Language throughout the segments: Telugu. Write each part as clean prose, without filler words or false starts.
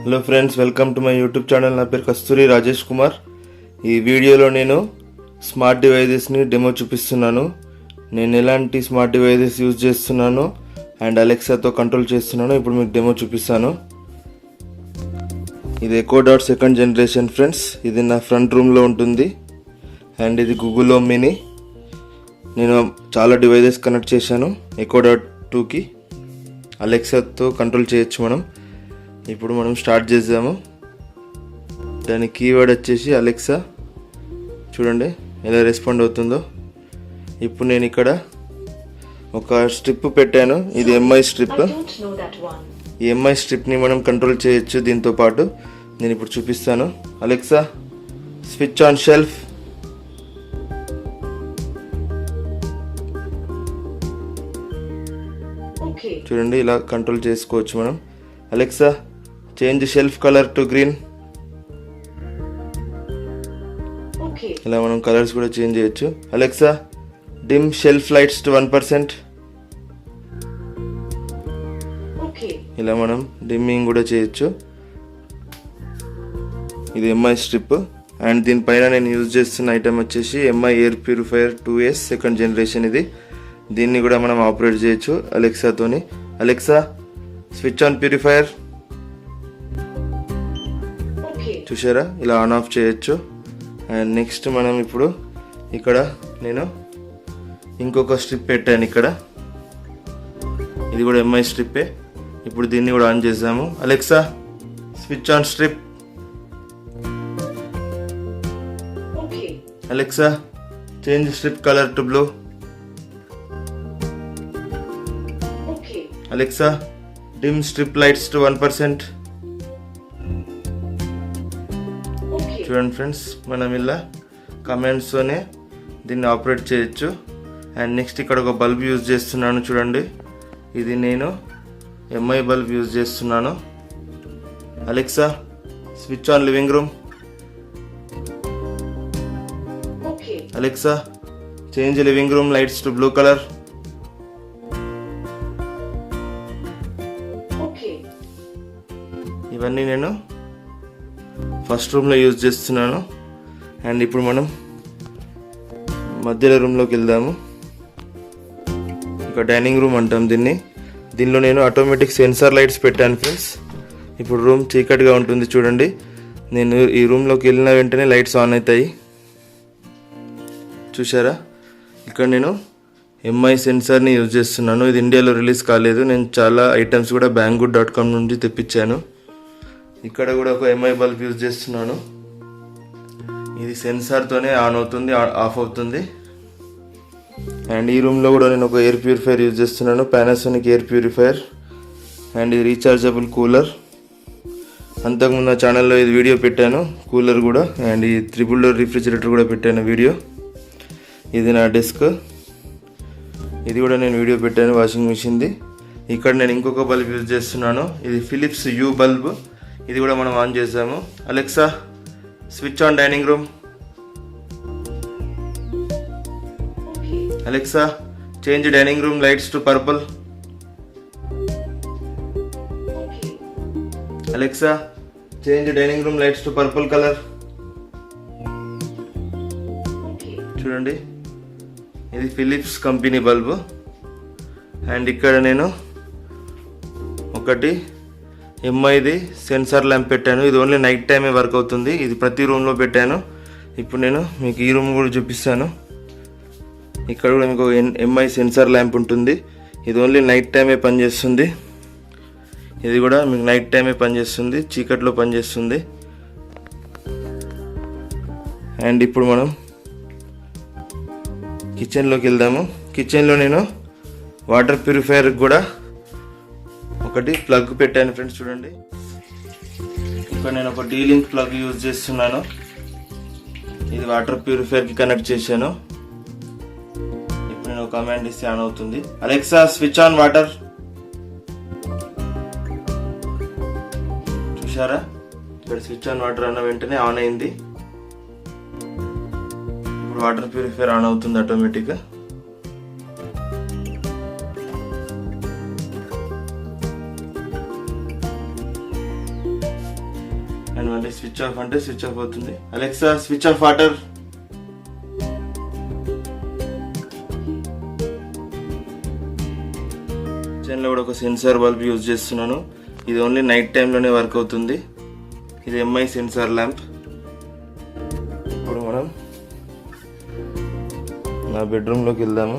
Hello friends, welcome to my YouTube channel. నా పేరు కస్తూరి రాజేష్ కుమార్. ఈ వీడియోలో నేను స్మార్ట్ డివైజెస్ని డెమో చూపిస్తున్నాను. నేను ఎలాంటి స్మార్ట్ డివైజెస్ యూజ్ చేస్తున్నాను అండ్ అలెక్సాతో కంట్రోల్ చేస్తున్నాను ఇప్పుడు మీకు డెమో చూపిస్తాను. ఇది Echo Dot second generation friends. ఇది నా ఫ్రంట్ రూమ్లో ఉంటుంది అండ్ ఇది గూగుల్ హోమ్ మినీ. నేను చాలా డివైజెస్ కనెక్ట్ చేశాను. ఎకో డాట్ 2కి అలెక్సాతో కంట్రోల్ చేయొచ్చు మనం. ఇప్పుడు మనం స్టార్ట్ చేద్దాము. దాని కీవర్డ్ వచ్చేసి అలెక్సా. చూడండి ఎలా రెస్పాండ్ అవుతుందో. ఇప్పుడు నేను ఇక్కడ ఒక స్ట్రిప్ పెట్టాను. ఇది ఎంఐ స్ట్రిప్. ఈ ఎంఐ స్ట్రిప్ని మనం కంట్రోల్ చేయొచ్చు. దీంతో పాటు నేను ఇప్పుడు చూపిస్తాను. Alexa switch on shelf. చూడండి ఇలా కంట్రోల్ చేసుకోవచ్చు మనం. Alexa change shelf colour to green. ఇలా మనం కలర్స్ కూడా చేంజ్ చేయొచ్చు. Alexa dim shelf lights to 1%. ఇలా మనం డిమ్మింగ్ కూడా చేయొచ్చు. ఇది ఎంఐ స్ట్రిప్ అండ్ దీనిపైన నేను యూజ్ చేస్తున్న ఐటమ్ వచ్చేసి Mi air purifier 2S second generation. ఇది దీన్ని కూడా మనం ఆపరేట్ చేయొచ్చు అలెక్సాతోని. Alexa switch on purifier. చూసారా ఇలా ఆన్ ఆఫ్ చేయొచ్చు. అండ్ నెక్స్ట్ మనం ఇప్పుడు ఇక్కడ నేను ఇంకొక స్ట్రిప్ పెట్టాను. ఇక్కడ ఇది కూడా ఎంఐ స్ట్రిప్పే. ఇప్పుడు దీన్ని కూడా ఆన్ చేద్దాము. Alexa switch on strip. Alexa change strip colour to blue. Alexa dim strip lights to 1%. చూడండి ఫ్రెండ్స్, మనం ఇలా కమాండ్స్తోనే దీన్ని ఆపరేట్ చేయొచ్చు. అండ్ నెక్స్ట్ ఇక్కడ ఒక బల్బ్ యూజ్ చేస్తున్నాను. చూడండి ఇది నేను ఎంఐ బల్బ్ యూజ్ చేస్తున్నాను. Alexa switch on living room. Alexa change living room lights to blue colour. ఇవన్నీ నేను ఫస్ట్ రూమ్లో యూజ్ చేస్తున్నాను. అండ్ ఇప్పుడు మనం మధ్యలో రూమ్లోకి వెళ్దాము. ఇక డైనింగ్ రూమ్ అంటాం దీన్ని. దీనిలో నేను ఆటోమేటిక్ సెన్సార్ లైట్స్ పెట్టాను ఫ్రెండ్స్. ఇప్పుడు రూమ్ చీకటిగా ఉంటుంది. చూడండి నేను ఈ రూమ్లోకి వెళ్ళిన వెంటనే లైట్స్ ఆన్ అవుతాయి. చూసారా ఇక్కడ నేను ఎంఐ సెన్సార్ని యూజ్ చేస్తున్నాను. ఇది ఇండియాలో రిలీజ్ కాలేదు. నేను చాలా ఐటమ్స్ కూడా banggood.com నుండి తెప్పించాను. ఇక్కడ కూడా ఒక ఎంఐ బల్బ్ యూజ్ చేస్తున్నాను. ఇది సెన్సార్తోనే ఆన్ అవుతుంది, ఆఫ్ అవుతుంది. అండ్ ఈ రూమ్లో కూడా నేను ఒక ఎయిర్ ప్యూరిఫైయర్ యూజ్ చేస్తున్నాను. Panasonic air purifier. అండ్ ఇది రీఛార్జబుల్ కూలర్. అంతకుముందు నా ఛానల్లో ఇది వీడియో పెట్టాను, కూలర్ కూడా. అండ్ ఈ 3 డోర్ రిఫ్రిజిరేటర్ కూడా పెట్టాను వీడియో. ఇది నా డెస్క్. ఇది కూడా నేను వీడియో పెట్టాను, వాషింగ్ మిషన్ది. ఇక్కడ నేను ఇంకొక బల్బ్ యూజ్ చేస్తున్నాను. ఇది ఫిలిప్స్ యూ బల్బ్. ఇది కూడా మనం ఆన్ చేసాము. Alexa switch on dining room. Alexa change dining room lights to purple. Alexa change dining room lights to purple colour. చూడండి ఇది ఫిలిప్స్ కంపెనీ బల్బు. అండ్ ఇక్కడ నేను ఒకటి ఎంఐది సెన్సార్ ల్యాంప్ పెట్టాను. ఇది ఓన్లీ నైట్ టైమే వర్క్ అవుతుంది. ఇది ప్రతి రూమ్లో పెట్టాను. ఇప్పుడు నేను మీకు ఈ రూమ్ కూడా చూపిస్తాను. ఇక్కడ కూడా మీకు ఎంఐ సెన్సార్ ల్యాంప్ ఉంటుంది. ఇది ఓన్లీ నైట్ టైమే పనిచేస్తుంది. ఇది కూడా మీకు నైట్ టైమే పనిచేస్తుంది, చీకట్లో పనిచేస్తుంది. అండ్ ఇప్పుడు మనం కిచెన్లోకి వెళ్దాము. కిచెన్లో నేను వాటర్ ప్యూరిఫైయర్ కూడా ఒకటి ప్లగ్ పెట్టాను ఫ్రెండ్స్. చూడండి ఇక్కడ నేను ఒక డీలింక్ ప్లగ్ యూజ్ చేస్తున్నాను. ఇది వాటర్ ప్యూరిఫైయర్కి కనెక్ట్ చేశాను. ఇప్పుడు నేను కమాండ్ ఇస్తే ఆన్ అవుతుంది. Alexa switch on water. చూసారా ఇక్కడ స్విచ్ ఆన్ వాటర్ అన్న వెంటనే ఆన్ అయింది. ఇప్పుడు వాటర్ ప్యూరిఫైయర్ ఆన్ అవుతుంది ఆటోమేటిక్గా. మళ్ళీ స్విచ్ ఆఫ్ అంటే స్విచ్ ఆఫ్ అవుతుంది. Alexa switch off water. కిచెన్లో కూడా ఒక సెన్సార్ బల్బ్ యూజ్ చేస్తున్నాను. ఇది ఓన్లీ నైట్ టైంలోనే వర్క్ అవుతుంది. ఇది ఎంఐ సెన్సార్ ల్యాంప్. ఇప్పుడు మనం నా బెడ్రూమ్లోకి వెళ్దాము.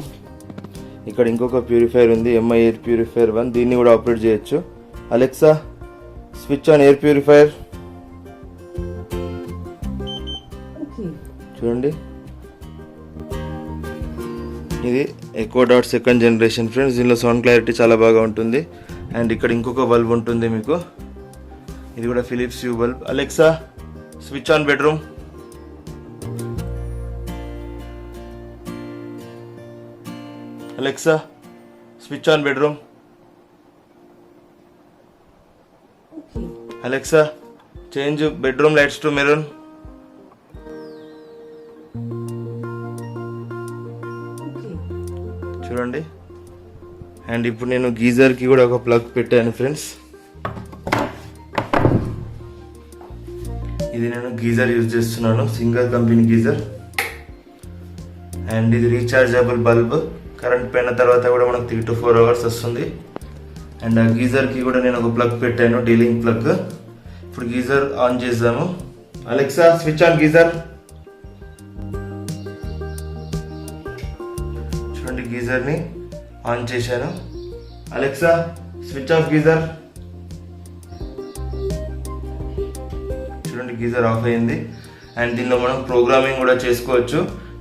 ఇక్కడ ఇంకొక ప్యూరిఫైయర్ ఉంది, ఎంఐ ఎయిర్ ప్యూరిఫైయర్ 1. దీన్ని కూడా ఆపరేట్ చేయొచ్చు. Alexa switch on air purifier. చూడండి, ఇది Echo Dot second generation friends. దీనిలో సౌండ్ క్లారిటీ చాలా బాగా ఉంటుంది. అండ్ ఇక్కడ ఇంకొక బల్బ్ ఉంటుంది మీకు, ఇది కూడా Philips Hue bulb. Alexa switch on bedroom. Alexa switch on bedroom. Alexa change bedroom lights to maroon. చూడండి. అండ్ ఇప్పుడు నేను గీజర్కి కూడా ఒక ప్లగ్ పెట్టాను ఫ్రెండ్స్. ఇది నేను గీజర్ యూజ్ చేస్తున్నాను, సింగల్ కంపెనీ గీజర్. అండ్ ఇది రీఛార్జబుల్ బల్బ్. కరెంట్ పోయిన తర్వాత కూడా మనకు 3 to 4 hours వస్తుంది. అండ్ ఆ గీజర్కి కూడా నేను ఒక ప్లగ్ పెట్టాను, డీలింగ్ ప్లగ్. ఇప్పుడు గీజర్ ఆన్ చేద్దాము. Alexa switch on geyser. చూడండి, గీజర్ని ఆన్ చేశాను. Alexa switch off geyser. చూడండి, గీజర్ ఆఫ్ అయింది. అండ్ దీనిలో మనం ప్రోగ్రామింగ్ కూడా చేసుకోవచ్చు.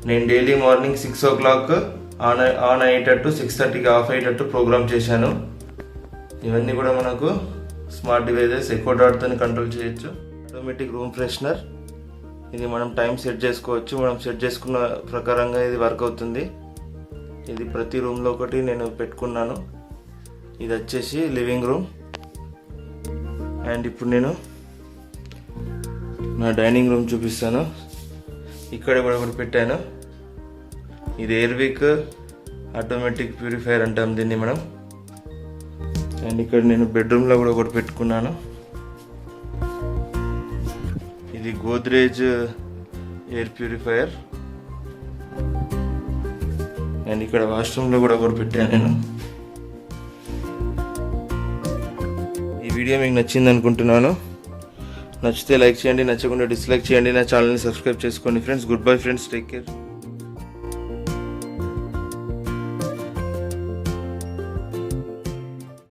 నేను డైలీ మార్నింగ్ 6 o'clock ఆన్ అయ్యేటట్టు, 6:30కి ఆఫ్ అయ్యేటట్టు ప్రోగ్రామ్ చేశాను. ఇవన్నీ కూడా మనకు స్మార్ట్ డివైజెస్ ఎకో డాట్తో కంట్రోల్ చేయొచ్చు. Automatic room freshener. ఇది మనం టైం సెట్ చేసుకోవచ్చు. మనం సెట్ చేసుకున్న ప్రకారంగా ఇది వర్క్ అవుతుంది. ఇది ప్రతి రూమ్లో ఒకటి నేను పెట్టుకున్నాను. ఇది వచ్చేసి లివింగ్ రూమ్. అండ్ ఇప్పుడు నేను నా డైనింగ్ రూమ్ చూపిస్తాను. ఇక్కడ కూడా ఒకటి పెట్టాను. ఇది ఎయిర్విక్ ఆటోమేటిక్ ప్యూరిఫైయర్ అంటాం దీన్ని మనం. అండ్ ఇక్కడ నేను బెడ్రూమ్లో కూడా ఒకటి పెట్టుకున్నాను. ఇది గోద్రేజ్ ఎయిర్ ప్యూరిఫైయర్. అండ్ ఇక్కడ వాష్రూమ్లో కూడా ఒకటి పెట్టాను నేను. ఈ వీడియో మీకు నచ్చింది అనుకుంటున్నాను. నచ్చితే లైక్ చేయండి, నచ్చకుండా డిస్లైక్ చేయండి. నా ఛానల్ని సబ్స్క్రైబ్ చేసుకోండి friends. Good bye friends, take care.